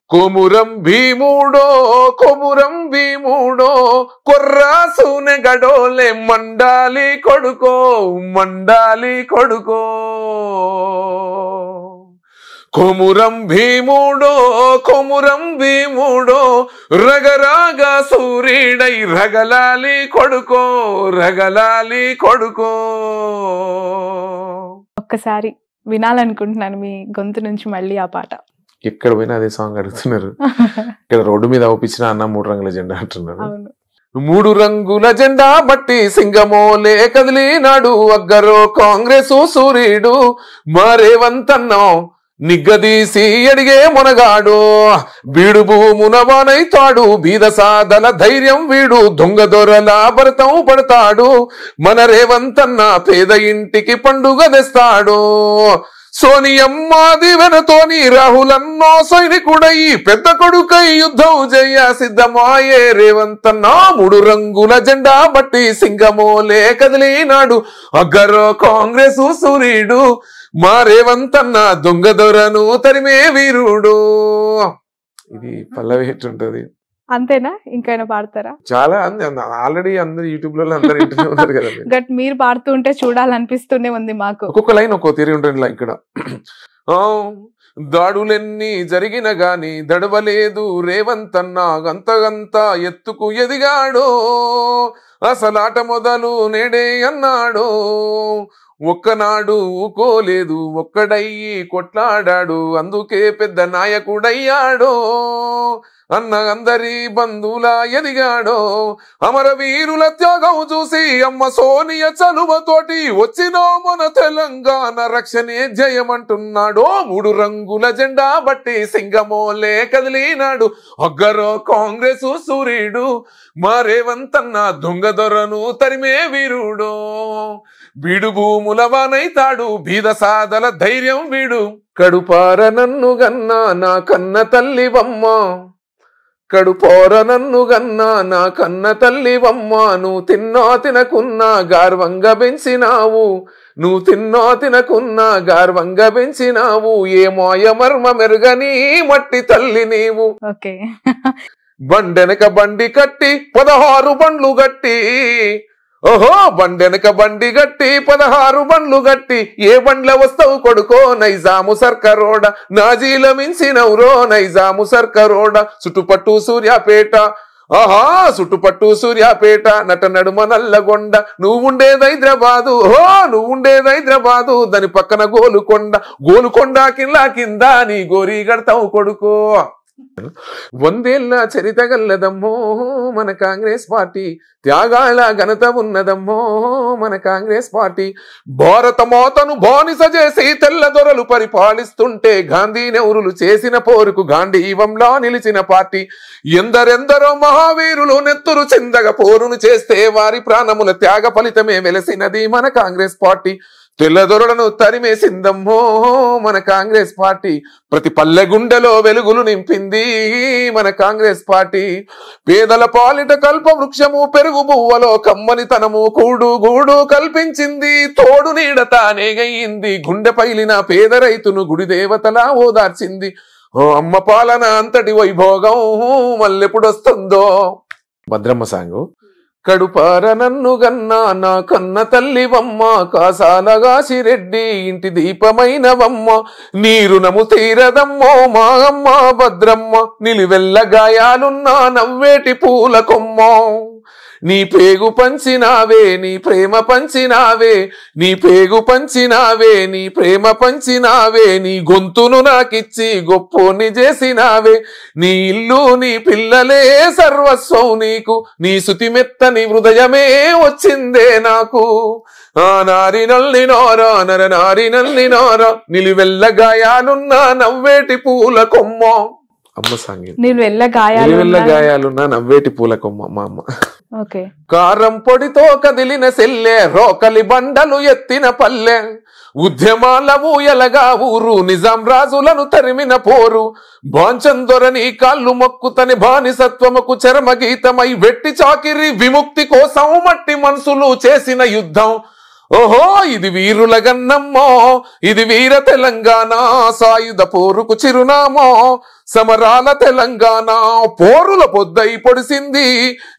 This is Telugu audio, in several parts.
కొమురం భీముడో కొర్రాసునే గడోలే మండాలి కొడుకో కొమురం భీముడో రగరాగా సూర్యుడై రగలాలి కొడుకో ఒక్కసారి వినాలనుకుంటున్నాను మీ గొంతు నుంచి మళ్ళీ ఆ పాట. ఎక్కడ పోయినా అదే సాంగ్ అడుగుతున్నారు. ఇక్కడ రోడ్డు మీద ఒప్పించిన అన్న 3 రంగుల జెండా అంటున్నారు. 3 రంగుల జెండా బట్టి సింగమోలే కదిలినాడు అగ్గరో కాంగ్రెస్ సూర్యుడు మరేవంతన్నో నిగ్గదీసి అడిగే మునగాడు బీడు భూమునవానైతాడు బీద సాదల ధైర్యం వీడు దొంగ దొరల భరతం పడతాడు మన రేవంతన్న పేద ఇంటికి పండుగ తెస్తాడు సోనియమ్మ దివెనతోని రాహులన్నో సైనికుడై పెద్ద కొడుకై యుద్ధం జయ సిద్ధమాయే రేవంతన్న 3 రంగుల జెండా బట్టి సింగమోలే కదిలినాడు అగ్గరో కాంగ్రెస్ సూర్యుడు మా రేవంతన్న దొంగ దొరను తరిమే వీరుడు. ఇది పల్లవి ఎట్టుంటది. అంతేనా? ఇంకైనా పాడతారా? చాలా ఆల్రెడీ అందరు యూట్యూబ్ లో అందరు ఇంటనే ఉన్నారు కదా. గట్ మీరు పాడుతుంటే చూడాలనిపిస్తూనే ఉంది మాకు. ఒక్కొక్క లైన్ ఒక్కో తీరి ఉంటుంది ఇక్కడ. దాడులెన్ని జరిగిన గాని దడవలేదు రేవంతన్న గంతగంత ఎత్తుకు ఎదిగాడు అసలాట మొదలు నేడే అన్నాడు ఒక్కనాడు ఊకోలేదు ఒక్కడయ్యి కొట్లాడాడు అందుకే పెద్ద నాయకుడయ్యాడు అన్న అందరి బంధువుల ఎదిగాడో అమరవీరుల త్యాగం చూసి అమ్మ సోనియ చలువతోటి వచ్చినో మన తెలంగాణ రక్షణే జయమంటున్నాడో 3 రంగుల జెండా బట్టి సింగమోలే కదిలినాడు అగ్గరో కాంగ్రెస్ సూర్యుడు మా రేవంతన్న దొంగ దొరను తరిమే వీరుడు బీడు భూముల వానైతాడు బీద సాదల ధైర్యం వీడు కడుపార నన్ను గన్నా నా కన్న తల్లివమ్మ కడుపోర నన్ను గన్నా నా కన్న తల్లివమ్మ నువ్వు తిన్నో తినకున్నా గార్వంగా పెంచినావు నువ్వు తిన్నో తినకున్నా గార్వంగా పెంచినావు ఏ మోయ మర్మ మెరుగని మట్టి తల్లి నీవు బండెనక బండి కట్టి 16 బండ్లు గట్టి ఓహో బండెనక బండి గట్టి 16 బండ్లు గట్టి ఏ బండ్ల వస్తావు కొడుకో నైజాము సర్కరోడ నాజీల మించినవురో నైజాము సర్కరోడ చుట్టుపట్టు సూర్యాపేట ఆహా చుట్టుపట్టు సూర్యాపేట నట నడుమ నల్లగొండ నువ్వుండేది హైదరాబాదు నువ్వుండేది హైదరాబాదు దాని పక్కన గోలుకొండ కింద నీ గోరీ గడతావు కొడుకో 100 ఏళ్ల చరిత గల్లదమ్మో మన కాంగ్రెస్ పార్టీ త్యాగాల ఘనత ఉన్నదమ్మో మన కాంగ్రెస్ పార్టీ భారత మాతను బానిస చేసి తెల్ల దొరలు పరిపాలిస్తుంటే గాంధీ నెహ్రూలు చేసిన పోరుకు గాంధీవంలా నిలిచిన పార్టీ ఎందరెందరో మహావీరులు నెత్తురు చిందగ పోరును చేస్తే వారి ప్రాణముల త్యాగ ఫలితమే వెలసినది మన కాంగ్రెస్ పార్టీ తెల్లదొరలను తరిమేసిందమ్మో మన కాంగ్రెస్ పార్టీ ప్రతి పల్లె గుండెలో వెలుగులు నింపింది మన కాంగ్రెస్ పార్టీ పేదల పాలిట కల్ప వృక్షము పెరుగు బువ్వలో కమ్మనితనము గూడు కల్పించింది తోడు నీడ తానేగయింది గుండె పైలిన పేద రైతును గుడి దేవతలా ఓదార్చింది ఓ అమ్మ పాలన అంతటి వైభోగం మళ్ళెప్పుడొస్తుందో భద్రమ్మ సాంగు కడుపార నన్ను గన్నా నా కన్న తల్లివమ్మ కాసాలగాసిరెడ్డి ఇంటి దీపమైనవమ్మ నీరునము తీరదమ్మో మా అమ్మ భద్రమ్మ నిలువెల్ల గాయాలున్నా నవ్వేటి పూల కొమ్మ నీ పేగు పంచినావే నీ ప్రేమ పంచినావే నీ పేగు పంచినావే నీ ప్రేమ పంచినావే నీ గొంతును నాకిచ్చి గొప్పోని చేసినావే నీ ఇల్లు నీ పిల్లలే సర్వస్వం నీకు నీ శృతి మెత్తని హృదయమే వచ్చిందే నాకు ఆ నారి నల్లినోరా నర నారి నల్లినోరా నిలువెల్ల గాయాలున్నా నవ్వేటి పూల కొమ్మ అమ్మ సంగీతం నిలువెల్ల గాయాలున్నా నవ్వేటి పూల కొమ్మ మా అమ్మ కారం పొడితో కదిలిన సెల్లె రోకలి బండలు ఎత్తిన పల్లె ఉద్యమాల ఊయలగా ఊరు నిజాం రాజులను తరిమిన పోరు బాంచందొరని కాళ్ళు మొక్కుతని బానిసత్వముకు చరమగీతమై వెట్టి చాకిరి విముక్తి కోసం మట్టి మనసులు చేసిన యుద్ధం ఓహో ఇది వీరుల గన్నమ్మో ఇది వీర తెలంగాణ సాయుధ పోరుకు చిరునామో సమరాల తెలంగాణ పోరుల పొద్దై పొడిసింది,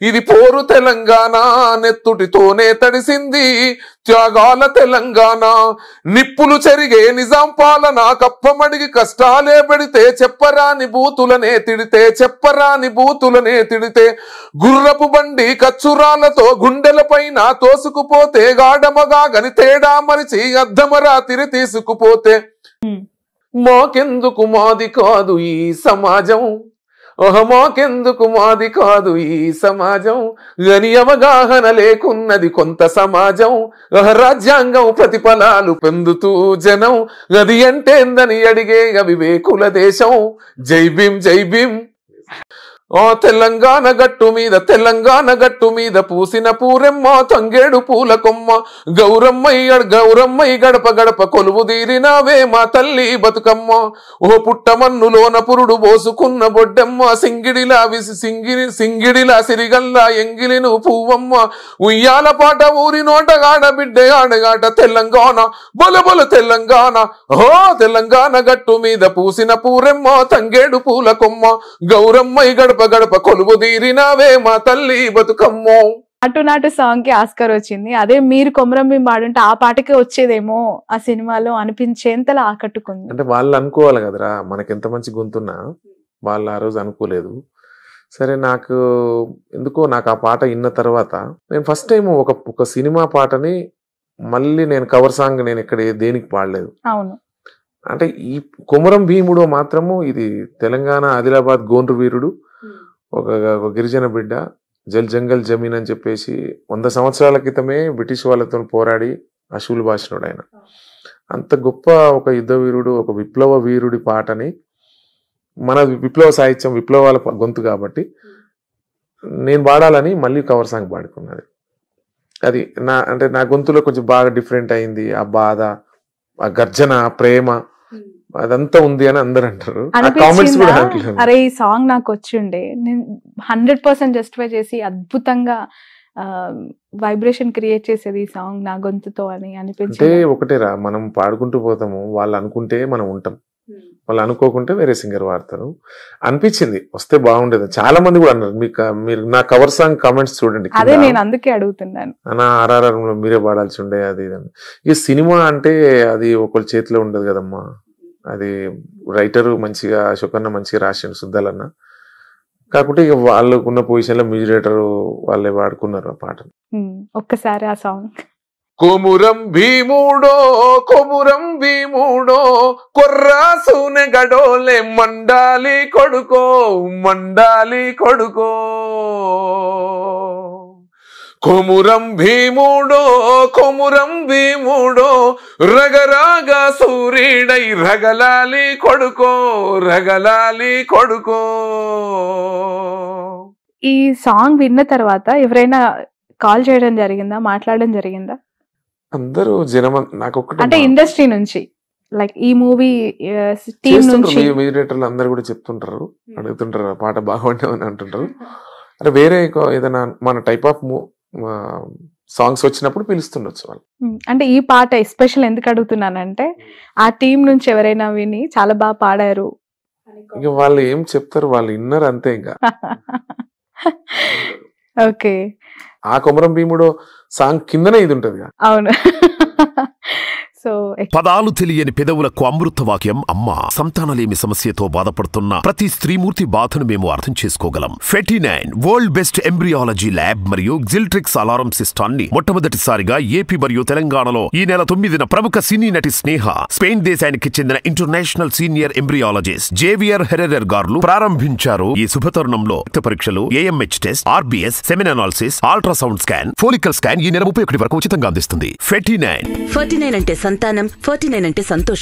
ఇది పోరు తెలంగాణ నెత్తుటితోనే తడిసింది. త్యాగాల తెలంగాణ నిప్పులు చెరిగే నిజాం పాలన, కప్పమడిగి కష్టాలే పెడితే చెప్పరాని బూతులనే తిడితే, చెప్పరాని బూతులనే తిడితే, గుర్రపు బండి కచ్చురాలతో గుండెల పైన తోసుకుపోతే, గాఢమగా గని తేడా మరిచి అద్దమరాతిరి తీసుకుపోతే, మాకెందుకు మాది కాదు ఈ సమాజం, మాకెందుకు మాది కాదు ఈ సమాజం, గని అవగాహన లేకున్నది కొంత సమాజం, రాజ్యాంగం ప్రతిఫలాలు పొందుతూ జనం, గది ఎంతేందని అడిగే వివేకుల దేశం. జై భీం జై భీం. తెలంగాణ గట్టు మీద తెలంగాణ గట్టు మీద పూసిన పూరెమ్మ, తంగేడు పూల కొమ్మ, గౌరమ్మై గడప గడప కొలువు తీరినావే మా తల్లి బతుకమ్మ. ఓ పుట్టమన్నులోన పురుడు పోసుకున్న బొడ్డమ్మ, సింగిడిలా సింగిడిలా సిరిగల్లా ఎంగిలిను పువ్వమ్మ, ఉయ్యాల పాట ఊరి నోట గాడ బిడ్డ ఆడగాట తెలంగాణ బొల బొల తెలంగాణ. తెలంగాణ గట్టు మీద పూసిన పూరెమ్మ, తంగేడు పూల కొమ్మ, గౌరమ్మై గడప గడప కొలువు తీరినావే మా తల్లి బతుకమ్మో. నాటు నాటు సాంగ్ కి ఆస్కార్ వచ్చింది. అదే మీరు కొమరం భీం పాడుంటే ఆ పాటకే వచ్చేదేమో ఆ సినిమాలో అనిపించేంతలా ఆకట్టుకుంది. అంటే వాళ్ళు అనుకోవాలి కదరా, మనకి ఎంత మంచి గొంతున్నా వాళ్ళు ఆ రోజు అనుకోలేదు. సరే, నాకు ఎందుకో నాకు ఆ పాట విన్న తర్వాత నేను ఫస్ట్ టైం ఒక సినిమా పాటని మళ్ళీ నేను కవర్ సాంగ్ నేను ఇక్కడ దేనికి పాడలేదు. అవును, అంటే ఈ కొమరం భీముడు మాత్రము ఇది తెలంగాణ ఆదిలాబాద్ గోండ్రు వీరుడు, ఒక గిరిజన బిడ్డ, జల్ జంగల్ జమీన్ అని చెప్పేసి 100 సంవత్సరాల క్రితమే బ్రిటిష్ వాళ్ళతో పోరాడి అశువులు భాషనుడు ఆయన. అంత గొప్ప ఒక యుద్ధ వీరుడు, ఒక విప్లవ వీరుడి పాటని మన విప్లవ సాహిత్యం విప్లవాల గొంతు కాబట్టి నేను పాడాలని మళ్ళీ కవర్ సాంగ్ పాడుకున్నది. అది నా గొంతులో కొంచెం బాగా డిఫరెంట్ అయింది. ఆ బాధ, ఆ గర్జన, ప్రేమ అదంతా ఉంది అని అందరు అంటారు. అరే ఈ సాంగ్ నాకు వచ్చి ఉండే, నేను 100% జస్టిఫై చేసి అద్భుతంగా వైబ్రేషన్ క్రియేట్ చేసేది ఈ సాంగ్ నా గొంతుతో అని అనిపించింది. అంటే ఒకటేరా, మనం పాడుకుంటూ పోతాము, వాళ్ళు అనుకుంటే మనం ఉంటాం, వాళ్ళు అనుకోకుంటే వేరే సింగర్ వాడతారు. అనిపించింది వస్తే బాగుండేది. చాలా మంది కూడా అన్నారు, మీరు నా కవర్ సాంగ్ కామెంట్స్ చూడండి. అదే నేను అందుకే అడుగుతున్నాను. నా RRR లో మీరే పాడాల్సి ఉండే అది. ఈ సినిమా అంటే అది ఒకరి చేతిలో ఉండదు కదమ్మా. అది రైటరు మంచిగా అశోకన్న మంచిగా రాసిండు, సుద్దాలన్న. కాకపోతే ఇక వాళ్ళకున్న పొజిషన్ లో మ్యూజిక్ డైరెక్టర్ వాళ్ళే వాడుకున్నారు ఆ పాటను. ఒక్కసారి ఆ సాంగ్. కొమురం భీముడో కొమురం భీముడో కొర్రాసునే గడోలే మండాలి కొడుకో మండాలి కొడుకో, కొమురం భీముడో కొమురం భీముడో రగరాగా సూర్యుడై రగలాలి కొడుకో రగలాలి కొడుకో. ఈ సాంగ్ విన్న తర్వాత ఎవరైనా కాల్ చేయడం జరిగిందా, మాట్లాడడం జరిగిందా? అందరూ జనం నాకు అంటే ఇండస్ట్రీ నుంచి, లైక్ ఈ మూవీ టీమ్ నుంచి మ్యూజిక్ అందరు కూడా చెప్తుంటారు, అడుగుతుంటారు పాట బాగుంటామని అంటుంటారు. అంటే వేరే ఏదైనా మన టైప్ ఆఫ్ సాంగ్స్ వచ్చినప్పుడు పిలుస్తుండొచ్చు వాళ్ళు. అంటే ఈ పాట ఎస్పెషల్ ఎందుకు అడుగుతున్నానంటే ఆ టీం నుంచి ఎవరైనా విని చాలా బాగా పాడారు, ఇక వాళ్ళు ఏం చెప్తారు, వాళ్ళు విన్నారు అంతే. ఇంకా ఓకే, ఆ కొమరం భీముడు సాంగ్ కిందనే ఇది ఉంటది. అవును. పదాలు తెలియని పెదవులకు అమృత వాక్యం అమ్మ. సంతానలేమి సమస్యతో బాధపడుతున్న ప్రతి స్త్రీమూర్తి బాధను మేము అర్థం చేసుకోగలం. 49 వరల్డ్ బెస్ట్ ఎంబ్రియాలజీ ల్యాబ్ మరియు జిల్ట్రిక్స్ అలారం సిస్టాన్ని మొట్టమొదటిసారిగా ఏపీ మరియు తెలంగాణలో ఈ నెల 9న ప్రముఖ సినీ నటి స్నేహ, స్పెయిన్ దేశానికి చెందిన international senior embryologist Javier Herrera గారు ప్రారంభించారు. ఈ శుభతరుణంలో రక్త పరీక్షలు, AMH test, RBS, సెమిన్ analysis, ultrasound scan, follicle scan ఈ నెల 31 వరకు ఉచితంగా అందిస్తుంది. 49 అంటే సంతానం, 49 అంటే సంతోషం.